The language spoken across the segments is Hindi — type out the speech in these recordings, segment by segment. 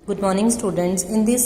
Good morning students. In this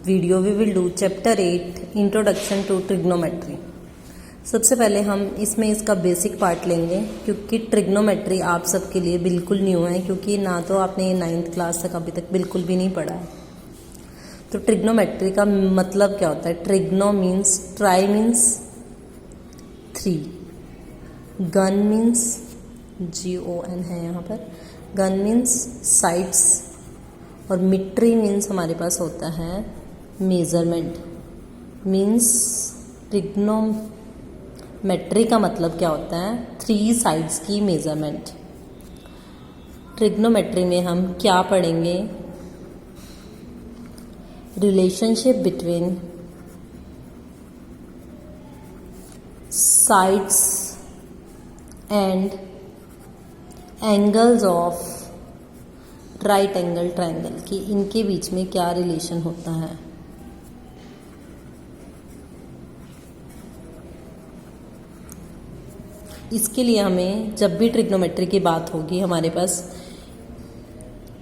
video we will do chapter 8 Introduction to Trigonometry. सबसे पहले हम इसमें इसका बेसिक पार्ट लेंगे क्योंकि ट्रिग्नोमेट्री आप सबके लिए बिल्कुल न्यू है, क्योंकि ना तो आपने ये 9th क्लास तक अभी तक बिल्कुल भी नहीं पढ़ा है। तो ट्रिग्नोमेट्री का मतलब क्या होता है? Trigno means try means 3, gun means GON है यहाँ पर, गन मीन्स साइड्स, और मिट्री मीन्स हमारे पास होता है मेजरमेंट। मीन्स ट्रिग्नोमेट्री का मतलब क्या होता है? 3 साइड्स की मेजरमेंट। ट्रिग्नोमेट्री में हम क्या पढ़ेंगे? Relationship between sides and angles of right angle triangle की, इनके बीच में क्या रिलेशन होता है। इसके लिए हमें जब भी ट्रिग्नोमेट्री की बात होगी हमारे पास,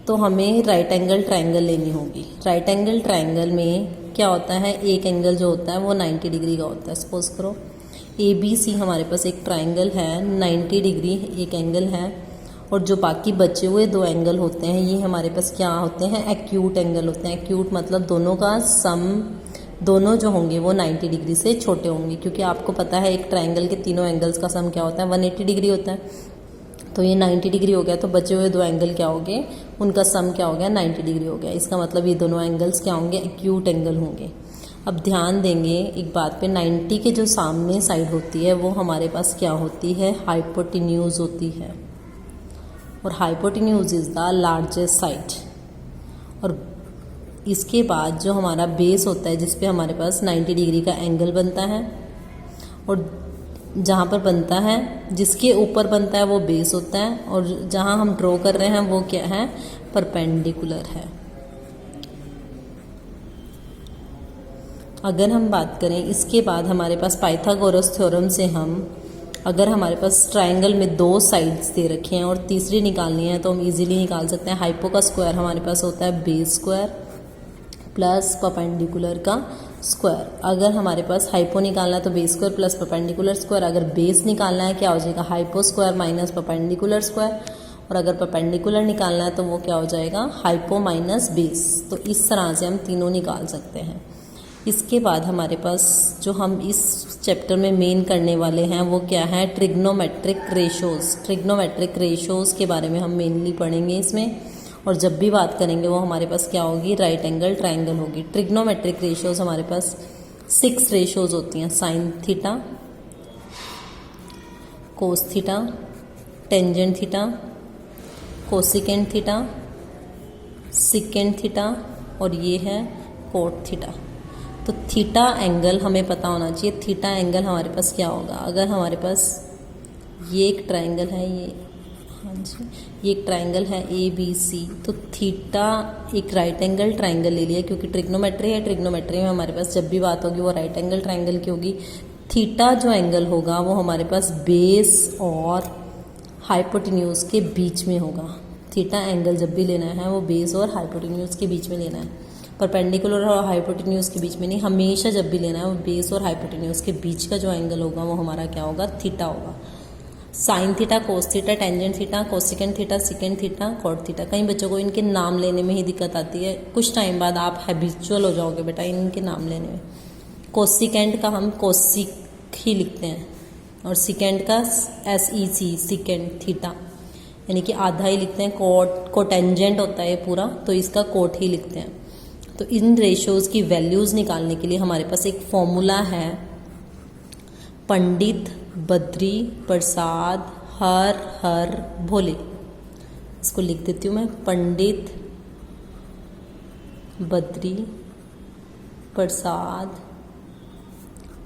तो हमें राइट एंगल ट्रायंगल लेनी होगी। राइट एंगल ट्रायंगल में क्या होता है? एक एंगल जो होता है वो 90 डिग्री का होता है। सपोज करो ABC हमारे पास एक ट्रायंगल है, 90 डिग्री एक एंगल है, और जो बाकी बचे हुए 2 एंगल होते हैं ये हमारे पास क्या होते हैं? एक्यूट एंगल होते हैं। एक्यूट मतलब दोनों का सम, दोनों जो होंगे वो 90 डिग्री से छोटे होंगे, क्योंकि आपको पता है एक ट्रायंगल के तीनों एंगल्स का सम क्या होता है? 180 डिग्री होता है। तो ये 90 डिग्री हो गया, तो बचे हुए 2 एंगल क्या हो गए? उनका सम क्या हो गया? 90 डिग्री हो गया। इसका मतलब ये दोनों एंगल्स क्या होंगे? एक्यूट एंगल होंगे। अब ध्यान देंगे एक बात पे, 90 के जो सामने साइड होती है वो हमारे पास क्या होती है? हाइपोटेन्यूज होती है, और hypotenuse is the largest side. और इसके बाद जो हमारा बेस होता है जिस पे हमारे पास 90 डिग्री का एंगल बनता है, और जहाँ पर बनता है, जिसके ऊपर बनता है वो बेस होता है, और जहाँ हम ड्रॉ कर रहे हैं वो क्या है? परपेंडिकुलर है। अगर हम बात करें इसके बाद हमारे पास पाइथागोरस थ्योरम से हम, अगर हमारे पास ट्रायंगल में 2 साइड्स दे रखे हैं और तीसरी निकालनी है तो हम इजीली निकाल सकते हैं। हाइपो का स्क्वायर हमारे पास होता है बेस स्क्वायर प्लस परपेंडिकुलर का स्क्वायर। अगर हमारे पास हाइपो निकालना है तो base square plus perpendicular square. अगर बेस निकालना है क्या हो जाएगा? Hypo square minus perpendicular square. और अगर परपेंडिकुलर निकालना है तो वो क्या हो जाएगा? Hypo minus base. तो इस तरह से हम तीनों निकाल सकते हैं। इसके बाद हमारे पास जो हम इस चैप्टर में मेन करने वाले हैं वो क्या है? Trigonometric ratios. ट्रिग्नोमेट्रिक रेशोज़ के बारे में हम मेनली पढ़ेंगे इसमें, और जब भी बात करेंगे वो हमारे पास क्या होगी? राइट एंगल ट्रायंगल होगी। ट्रिग्नोमेट्रिक रेशोज़ हमारे पास 6 रेशोज़ होती हैं। Sign theta, cos theta, tangent theta, cosecant theta, secant theta, और ये है कोट थीटा। तो थीटा एंगल हमें पता होना चाहिए। थीटा एंगल हमारे पास क्या होगा? अगर हमारे पास ये एक ट्रायंगल है, ये, हाँ जी, ये एक ट्रायंगल है ABC, तो थीटा एक राइट एंगल ट्रायंगल ले लिया, क्योंकि ट्रिग्नोमेट्री है। ट्रिग्नोमेट्री में हमारे पास जब भी बात होगी वो राइट एंगल ट्रायंगल की होगी। थीटा जो एंगल होगा वो हमारे पास बेस और हाइपोटेन्यूज के बीच में होगा। थीटा एंगल जब भी लेना है वो बेस और हाइपोटेन्यूज के बीच में लेना है, परपेंडिकुलर और हाइपोटेन्यूज के बीच में नहीं। हमेशा जब भी लेना है वो बेस और हाइपोटेन्यूज के बीच का जो एंगल होगा वो हमारा क्या होगा? थीटा होगा। Sine theta, cos theta, tangent theta, cosecant theta, secant theta, cot theta. कई बच्चों को इनके नाम लेने में ही दिक्कत आती है, कुछ टाइम बाद आप हैबिचुअल हो जाओगे बेटा इनके नाम लेने में। कोसिकेंट का हम कोसिक ही लिखते हैं, और सिकेंट का SEC, सिकेंट थीटा, यानी कि आधा ही लिखते हैं। कोटेंजेंट होता है पूरा, तो इसका कोट ही लिखते हैं। तो इन रेशोज़ की वैल्यूज़ निकालने के लिए हमारे पास एक फॉर्मूला है, पंडित बद्री प्रसाद हर भोले। इसको लिख देती हूँ मैं, पंडित बद्री प्रसाद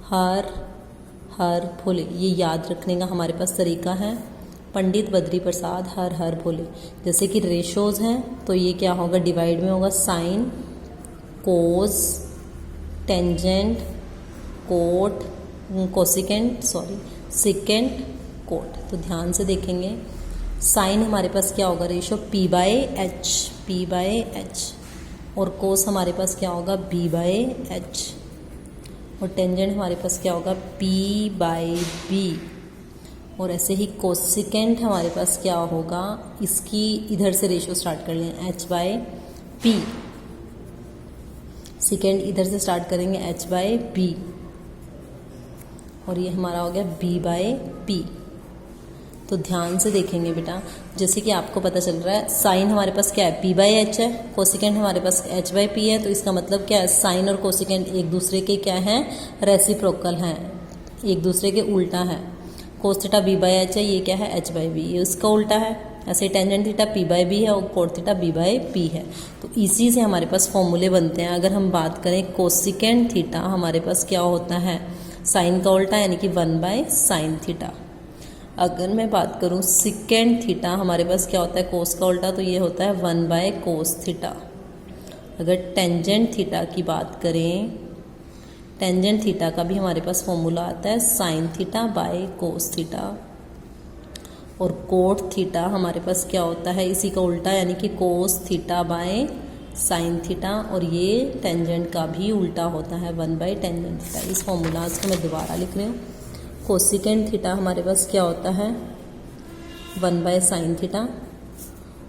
हर भोले। ये याद रखने का हमारे पास तरीका है, पंडित बद्री प्रसाद हर भोले। जैसे कि रेशोज़ हैं तो ये क्या होगा? डिवाइड में होगा साइन, कोस, टेंजेंट, कोट, सिकेंट, कोट। तो ध्यान से देखेंगे, साइन हमारे पास क्या होगा? रेशो P/H, और कोस हमारे पास क्या होगा b बाय एच, और टेंजेंट हमारे पास क्या होगा p बाय b, और ऐसे ही कोसिकेंट हमारे पास क्या होगा, इसकी इधर से रेशियो स्टार्ट कर लें h बाय p, सेकेंड इधर से स्टार्ट करेंगे h बाय b, और ये हमारा हो गया b बाय p। तो ध्यान से देखेंगे बेटा, जैसे कि आपको पता चल रहा है साइन हमारे पास क्या है p बाय एच है, कोसिकेंट हमारे पास h बाय p है, तो इसका मतलब क्या है साइन और कोसिकेंट एक दूसरे के क्या हैं, रेसिप्रोकल हैं, एक दूसरे के उल्टा है। Cos theta b by H है, ये क्या है h बाय b, ये उसका उल्टा है। ऐसे tangent theta p by b है और cot theta b by p है। तो इसी से हमारे पास फॉर्मूले बनते हैं। अगर हम बात करें कोसिकेंट थीटा हमारे पास क्या होता है, साइन का उल्टा यानी कि 1 बाय साइन थीटा। अगर मैं बात करूं सिकेंड थीटा हमारे पास क्या होता है, कोस का उल्टा, तो ये होता है 1 बाय कोस थीटा। अगर टेंजेंट थीटा की बात करें, टेंजेंट थीटा का भी हमारे पास फॉर्मूला आता है sine theta by cos theta. और कोट थीटा हमारे पास क्या होता है, इसी का उल्टा यानी कि cos theta by sine theta, और ये टेंजेंट का भी उल्टा होता है 1 बाय टेंजेंट थीटा। इस फॉर्मूलाज को मैं दोबारा लिख रही हूँ। कोसिकेंट थीटा हमारे पास क्या होता है 1 बाय साइन थीटा,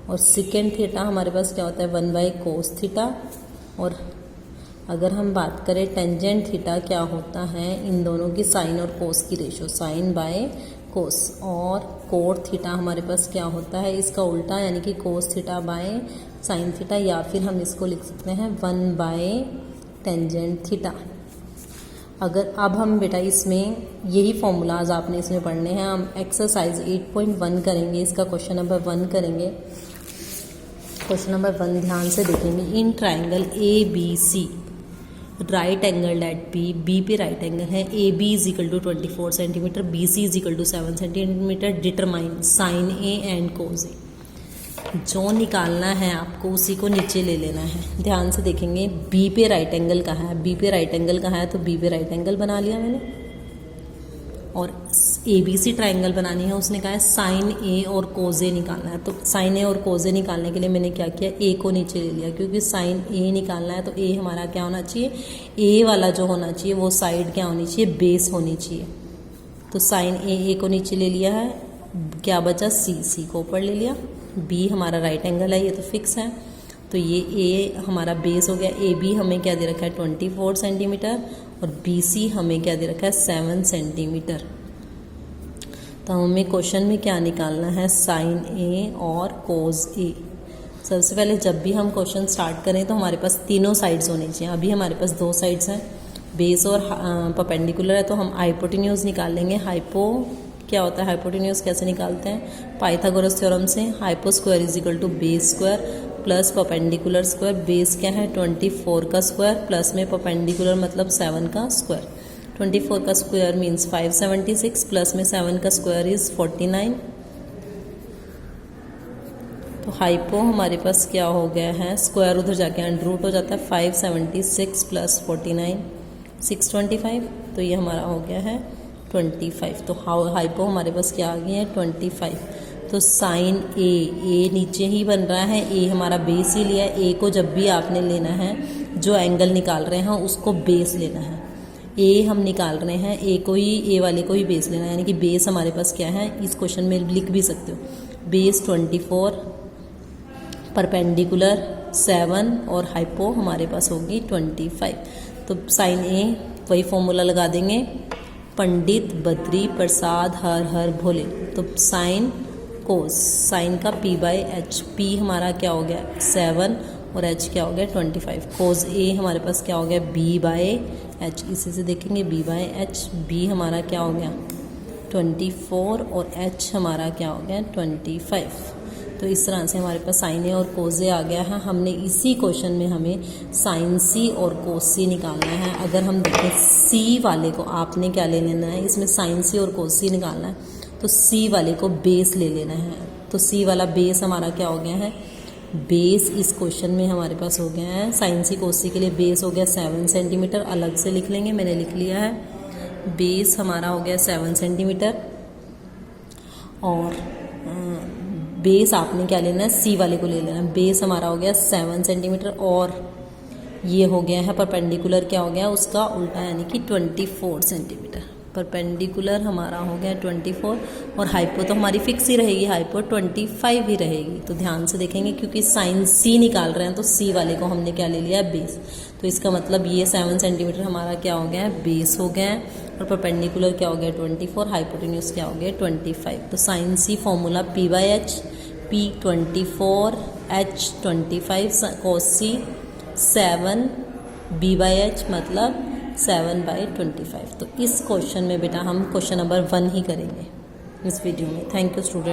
और सिकेंड थीटा हमारे पास क्या होता है 1 बाय कोस थीटा। और अगर हम बात करें टेंजेंट थीटा क्या होता है, इन दोनों की साइन और कोस की रेशियो, साइन बाय कोस। और कोट थीटा हमारे पास क्या होता है, इसका उल्टा यानी कि cos theta by sine theta, या फिर हम इसको लिख सकते हैं 1 बाय टेंजेंट थीटा। अगर अब हम बेटा इसमें यही फॉर्मूलाज आपने इसमें पढ़ने हैं। हम एक्सरसाइज 8.1 करेंगे, इसका क्वेश्चन नंबर 1 करेंगे। क्वेश्चन नंबर 1 ध्यान से देखेंगे। In triangle A B C right angle at B, B पे राइट एंगल है, A B is equal to 24 centimetre, B C is equal to 7 centimetre, determine sine A and cos A. जो निकालना है आपको उसी को नीचे ले लेना है। ध्यान से देखेंगे बी पे राइट एंगल कहाँ है, बी पे राइट एंगल कहाँ है, तो बी पे राइट एंगल बना लिया मैंने। और ए बी सी ट्राइंगल बनानी है, उसने कहा है साइन ए और कोज ए निकालना है। तो साइन ए और कोज ए निकालने के लिए मैंने क्या किया, ए को नीचे ले लिया, क्योंकि साइन ए निकालना है तो ए हमारा क्या होना चाहिए, ए वाला जो होना चाहिए वो साइड क्या होनी चाहिए, बेस होनी चाहिए। तो साइन ए को नीचे ले लिया है, क्या बचा सी, सी को ऊपर ले लिया। बी हमारा राइट एंगल है, ये तो फिक्स है, तो ये ए हमारा बेस हो गया। ए बी हमें क्या दे रखा है 24 सेंटीमीटर, और बी सी हमें क्या दे रखा है 7 सेंटीमीटर। तो हमें क्वेश्चन में क्या निकालना है, साइन ए और कोज ए। सबसे पहले जब भी हम क्वेश्चन स्टार्ट करें तो हमारे पास तीनों साइड्स होनी चाहिए। अभी हमारे पास 2 साइड्स हैं, बेस और परपेंडिकुलर है, तो हम हाइपोटेन्यूज निकाल लेंगे। हाइपो क्या होता है, हाइपोटेन्यूज कैसे निकालते हैं, पाइथागोरस थ्योरम से। Hypo square is equal to base square plus perpendicular square. Base क्या है 24 का स्क्वायर, प्लस में परपेंडिकुलर मतलब 7 का स्क्वायर। 24 का स्क्वायर मीन्स 576, प्लस में 7 का स्क्वायर इज 49। तो हाइपो हमारे पास क्या हो गया है, स्क्वायर उधर जाके अंडर रूट हो जाता है, 576 प्लस 49 625, तो ये हमारा हो गया है 25। तो हाइपो हमारे पास क्या आ गया है 25। तो साइन ए नीचे ही बन रहा है, ए हमारा बेस ही लिया है। ए को जब भी आपने लेना है, जो एंगल निकाल रहे हैं उसको बेस लेना है। ए हम निकाल रहे हैं, ए को ही, ए वाले को ही बेस लेना है, यानी कि बेस हमारे पास क्या है, इस क्वेश्चन में लिख भी सकते हो, बेस 24, परपेंडिकुलर 7 और हाइपो हमारे पास होगी 25। तो साइन ए वही फॉर्मूला लगा देंगे, पंडित बद्री प्रसाद हर हर भोले। तो साइन कोस, साइन का p बाय एच, p हमारा क्या हो गया 7 और h क्या हो गया 25। कोस ए हमारे पास क्या हो गया b बाय एच, इसी से देखेंगे b बाय एच, b हमारा क्या हो गया 24 और h हमारा क्या हो गया 25। तो इस तरह से हमारे पास साइन ए और कोस ए आ गया है। हमने इसी क्वेश्चन में हमें साइन सी और कोस सी निकालना है। अगर हम देखें सी वाले को आपने क्या ले लेना है, इसमें साइन सी और कोस सी निकालना है, तो सी वाले को बेस ले लेना है। तो सी वाला बेस हमारा क्या हो गया है, बेस इस क्वेश्चन में हमारे पास हो गया है, साइन सी कोस सी के लिए बेस हो गया 7 सेंटीमीटर, अलग से लिख लेंगे, मैंने लिख लिया है। बेस हमारा हो गया 7 सेंटीमीटर, और बेस आपने क्या लेना है, सी वाले को ले लेना है। बेस हमारा हो गया 7 सेंटीमीटर, और ये हो गया है परपेंडिकुलर, क्या हो गया उसका उल्टा, यानी कि 24 सेंटीमीटर। परपेंडिकुलर हमारा हो गया 24 और हाइपो तो हमारी फिक्स ही रहेगी, हाइपो 25 ही रहेगी। तो ध्यान से देखेंगे क्योंकि साइन सी निकाल रहे हैं तो सी वाले को हमने क्या ले लिया है, बेस। तो इसका मतलब ये 7 सेंटीमीटर हमारा क्या हो गया है, बेस हो गया है। और परपेंडिकुलर क्या हो गया 24, हाइपोटेन्यूज क्या हो गया 25। तो sine C formula P/H, P 24, H 25, cos C 7, B/H मतलब 7/25। तो इस क्वेश्चन में बेटा हम क्वेश्चन नंबर 1 ही करेंगे इस वीडियो में। Thank you student.